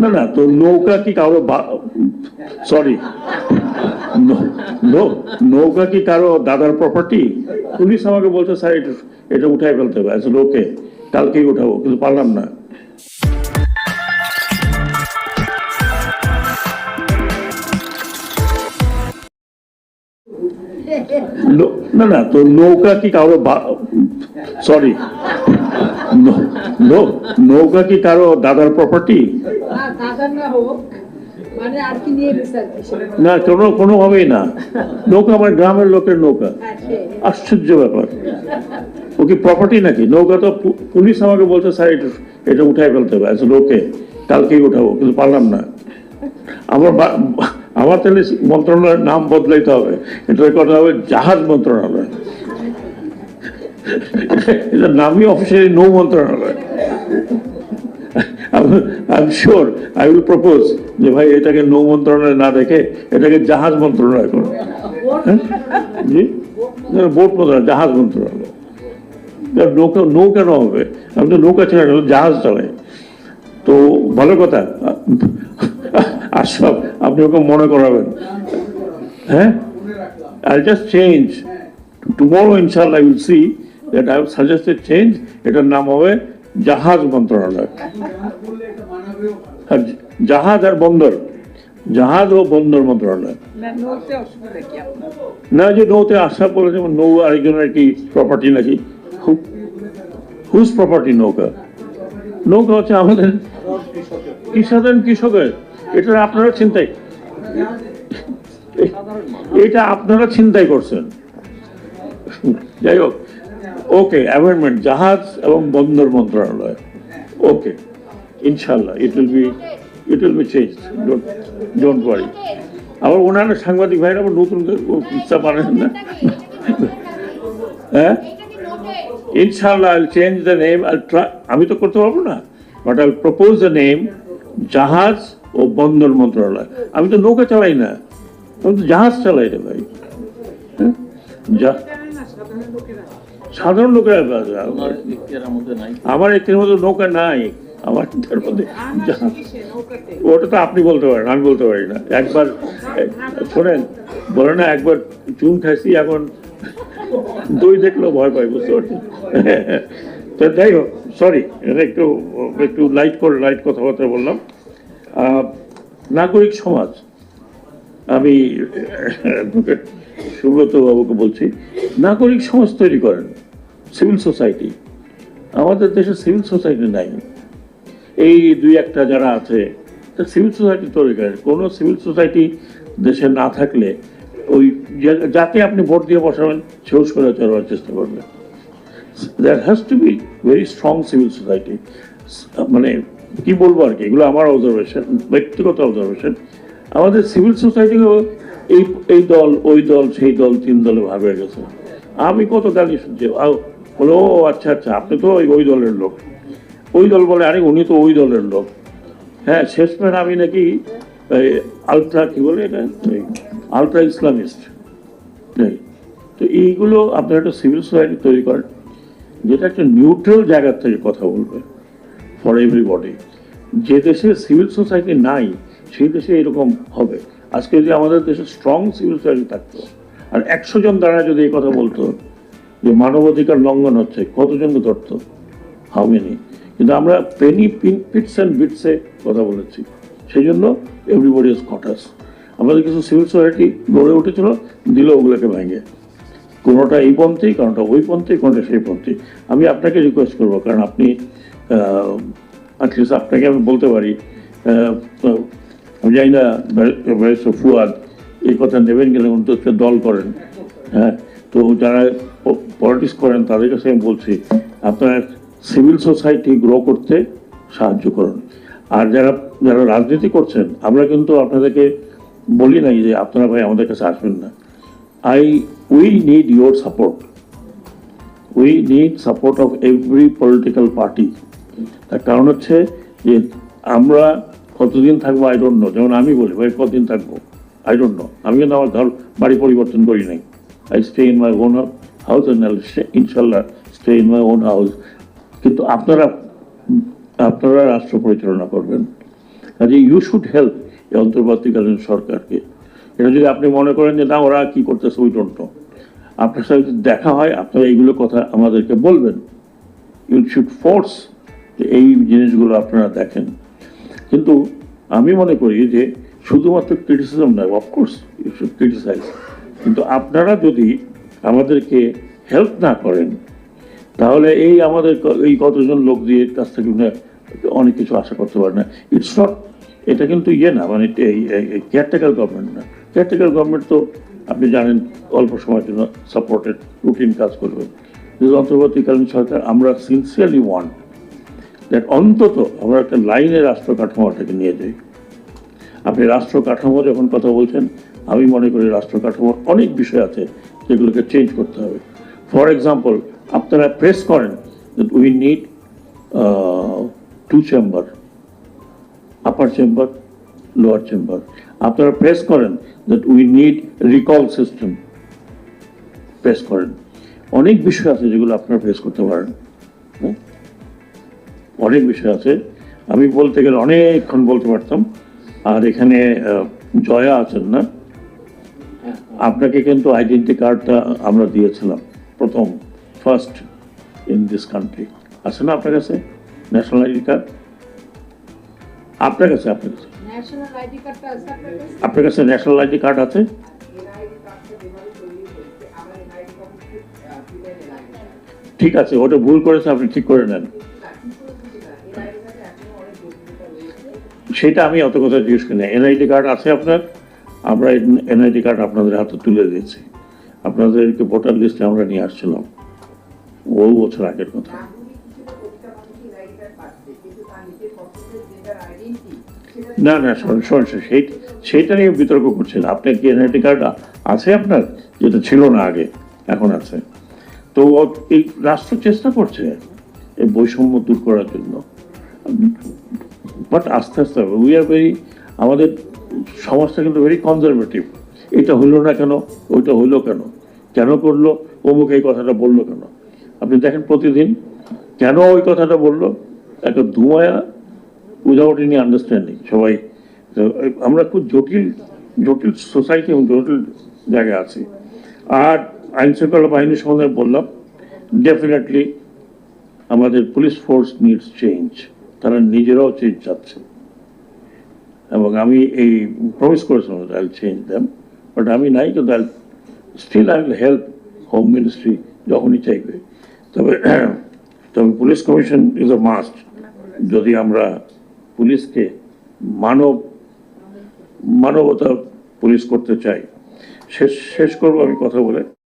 না না, তো নৌকা কি কারো, সরি, নৌকা কি কারো দাদার প্রপার্টি? পুলিশ আমাকে বলছে স্যার এটা উঠাই ফেলতে হবে। আসলে ওকে, কালকেই উঠাবো, কিন্তু পারলাম না। না না, তো নৌকা কি কারো, সরি, নৌকা কি কারো দাদার প্রপার্টি? না, কোনোভাবেই না। নৌকা আমার গ্রামের লোকের নৌকা। আশ্চর্য ব্যাপার, ও কি প্রপার্টি নাকি? নৌকা তো পুলিশ আমাকে বলছে স্যার এটা উঠাই ফেলতে হবে। আসলে ওকে, কালকেই উঠাবো, কিন্তু পারলাম না। আমার তাহলে মন্ত্রণালয়ের নাম বদলাইতে হবে, এটার কথা হবে জাহাজ মন্ত্রণালয়। এটার নামই অফিসিয়ালি নৌ মন্ত্রণালয়। I'm sure I will propose যে ভাই এটাকে নৌ মন্ত্রণালয় না দেখে এটাকে জাহাজ মন্ত্রণালয় করো। জি, বোট মন্ত্রণালয়, জাহাজ মন্ত্রণালয়। নৌ কেন হবে? আমি তো নৌকা চালাই, জাহাজ চালাই। তো ভালো কথা, আশরাফ আপনি ওকে মনে করাবেন। হ্যাঁ, I'll just change tomorrow, inshallah I will see that I have suggested change. এটার নাম হবে জাহাজ মন্ত্রণালয়। জাহাজ আর বন্দর, জাহাজ ও বন্দর মন্ত্রণালয়। না, যে নৌতে আশা বলে, যেমন নৌ আরেকজনের কি প্রপার্টি নাকি? হুজ প্রপার্টি নৌকা? নৌকা হচ্ছে আমাদের সাধারণ কৃষকের। এটা আপনারা চিন্তাই, এটা আপনারা চিন্তাই করছেন। যাই হোক, ওকে, অ্যামেন্ডমেন্ট জাহাজ এবং বন্দর মন্ত্রণালয়। ওকে, ইনশাল্লাহ it will be change, don't worry. আবার ওনারা সাংবাদিক ভাইরা আবার নতুন ইচ্ছা পারেন না। হ্যাঁ, ইনশাল্লাহ আইল চেঞ্জ দ্য নেম। আমি তো করতে পারবো না, বাট আইল প্রপোজ দ্য নেম জাহাজ ও বন্দর মন্ত্রণালয়। আমি তো নৌকা চালাই না, আমি তো জাহাজ চালাই রে ভাই। সাধারণ লোকেরা, আমার একটির মধ্যে নৌকা নাই। আমার মধ্যে ওটা তো আপনি বলতে পারেন, আমি বলতে পারি না। একবার শোনেন, বলে না একবার চুন খাইছি, এখন দই দেখলেও ভয় পাই, বুঝতে পারছেন? তো যাই হোক, সরি, একটু লাইট কথাবার্তা বললাম। নাগরিক সমাজ, আমি সুব্রত বাবুকে বলছি, নাগরিক সমাজ তৈরি করেন, সিভিল সোসাইটি। আমাদের দেশে সিভিল সোসাইটি নাই। এই দুই একটা যারা আছে, সিভিল সোসাইটি তৈরি করেন। কোনো সিভিল সোসাইটি দেশে না থাকলে ওই যাকে আপনি ভোট দিয়ে বসাবেন সেও করে চলার চেষ্টা করবেন। There has to be very strong civil society. মানে কি বলবো আর কি, এগুলো আমার অবজারভেশন, ব্যক্তিগত অবজারভেশন। আমাদের সিভিল সোসাইটিও এই দল ওই দল সেই দল, তিন দলে ভাগ হয়ে গেছে। আমি কত গালি শুনছি, বলো ও আচ্ছা আচ্ছা, আপনি তো ওই দলের লোক। ওই দল বলে আরে উনি তো ওই দলের লোক। হ্যাঁ, শেষমেশ আমি নাকি আলট্রা, কি বলে এটা, আলট্রা ইসলামিস্ট। তো এইগুলো আপনার একটা সিভিল সোসাইটি তৈরি করেন, যেটা একটা নিউট্রাল জায়গার থেকে কথা বলবে ফর এভরিবডি। যে দেশে সিভিল সোসাইটি নাই সেই দেশে এরকম হবে। আজকে যদি আমাদের দেশে স্ট্রং সিভিল সোসাইটি থাকতো, আর 100 জন দাঁড়ায় যদি এই কথা বলতো যে মানবাধিকার লঙ্ঘন হচ্ছে, কতজনকে ধরতো? How many? কিন্তু আমরা পেনি পিটস অ্যান্ড বিটসে কথা বলেছি, সেই জন্য এভরিবডি ইজ কট আস। আমাদের কিছু সিভিল সোসাইটি গড়ে উঠেছিল, দিল ওগুলোকে ভেঙে। কোনোটা এই পন্থী, কোনোটা ওই পন্থী, কোনোটা সেই পন্থী। আমি আপনাকে রিকোয়েস্ট করবো, কারণ আপনি অ্যাটলিস্ট আপনাকে আমি বলতে পারি, আমি জানি না ব্যারিস্টার ফুয়াদ এই কথা নেবেন কিনা, তো দল করেন। হ্যাঁ, তো যারা পলিটিক্স করেন তাদের কাছে আমি বলছি, আপনার সিভিল সোসাইটি গ্রো করতে সাহায্য করুন। আর যারা রাজনীতি করছেন, আমরা কিন্তু আপনাদেরকে বলি নাই যে আপনারা ভাই আমাদের কাছে আসবেন না। We need your support. We need support of every political party. তার কারণ হচ্ছে যে আমরা কতদিন থাকবো আই ডোন্ট নো। যেমন আমি বলি ভাই কতদিন থাকবো আই ডোন্ট নো। আমি কিন্তু আমার বাড়ি পরিবর্তন করি নাই। I stay in my own house and ইনশাল্লাহ stay in my own house. কিন্তু আপনারা রাষ্ট্র পরিচালনা করবেন, কাজে ইউ শুড হেল্প এই অন্তর্বর্তীকালীন সরকারকে। এটা যদি আপনি মনে করেন যে না ওরা কি করতেছে উই ডোন্ট নো, আপনার সাথে যদি দেখা হয় আপনারা এইগুলো কথা আমাদেরকে বলবেন। ইউ শুড ফোর্স এই জিনিসগুলো আপনারা দেখেন। কিন্তু আমি মনে করি যে শুধুমাত্র ক্রিটিসিজম নয়, অফকোর্স ইউ শুড ক্রিটিসাইজ, কিন্তু আপনারা যদি আমাদেরকে হেল্প না করেন তাহলে এই আমাদের এই কতজন লোক দিয়ে কাছ থেকে অনেক কিছু আশা করতে পারে না। ইটস নট, এটা কিন্তু ইয়ে না, মানে কেয়ারটেকার গভর্নমেন্ট না। কেয়ারটেকার গভর্নমেন্ট তো আপনি জানেন অল্প সময়ের জন্য সাপোর্টেড রুটিন কাজ করবে। কিন্তু অন্তর্বর্তীকালীন সরকার আমরা সিনসিয়ারলি ওয়ান্ট দ্যাট অন্তত আমরা একটা লাইনে রাষ্ট্র কাঠামোটাকে নিয়ে যাই। আপনি রাষ্ট্র কাঠামো যখন কথা বলছেন, আমি মনে করি রাষ্ট্র কাঠামোর অনেক বিষয় আছে যেগুলোকে চেঞ্জ করতে হবে। ফর এক্সাম্পল, আপনারা প্রেস করেন that we need 2 chamber, upper chamber, lower chamber. আপনারা প্রেস করেন that we need recall system, press করেন। অনেক বিষয় আছে যেগুলো আপনারা প্রেস করতে পারেন, অনেক বিষয় আছে। আমি বলতে গেলে অনেকক্ষণ বলতে পারতাম। আর এখানে জয়া আছেন না, আপনাকে কিন্তু আইডেন্টি কার্ডটা আমরা দিয়েছিলাম প্রথম, ফার্স্ট ইন দিস কান্ট্রি। আছে না আপনার কাছে ন্যাশনাল আইডি কার্ড? আপনার কাছে আপনার কাছে ন্যাশনাল আইডি কার্ড আছে? ঠিক আছে, ওটা ভুল করেছে, আপনি ঠিক করে নেন। সেটা আমি অত কথা জিজ্ঞেস করি না। এনআইডি কার্ড আছে আপনার? আমরা এনআইডি কার্ড আপনাদের হাতে তুলে দিয়েছি। আপনাদেরকে ভোটার লিস্টে আমরা নিয়ে আসছিলাম, বহু বছর আগের কথা। না না, সেইটা নিয়ে বিতর্ক করছেন। আপনার কি এনআইডি কার্ড আছে আপনার, যেটা ছিল না আগে, এখন আছে? তো এই রাষ্ট্র চেষ্টা করছে এই বৈষম্য দূর করার জন্য, বাট আস্তে আস্তে হবে। উই আর ভেরি, আমাদের সমাজটা কিন্তু ভেরি কনজারভেটিভ। এটা হলো না কেন, ওইটা হইলো কেন, কেন করলো, অমুক এই কথাটা বললো কেন। আপনি দেখেন প্রতিদিন কেন ওই কথাটা বললো, একটা ধোঁয়া, উইদাউট এনি আন্ডারস্ট্যান্ডিং সবাই। আমরা খুব জটিল জটিল সোসাইটি এবং জটিল জায়গায় আছি। আর আইন শৃঙ্খলা বাহিনীর সম্বন্ধে বললাম, ডেফিনেটলি আমাদের পুলিশ ফোর্স নিডস চেঞ্জ। তারা নিজেরাও চেঞ্জ চাচ্ছে, এবং আমি এই প্রমিস করেছিলাম I will change them, but আমি নাই, কিন্তু still I will help home ministry যখনই চাইবে। তবে police commission is a must, যদি আমরা পুলিশকে মানবতা পুলিশ করতে চাই। শেষ করবো আমি কথা বলে।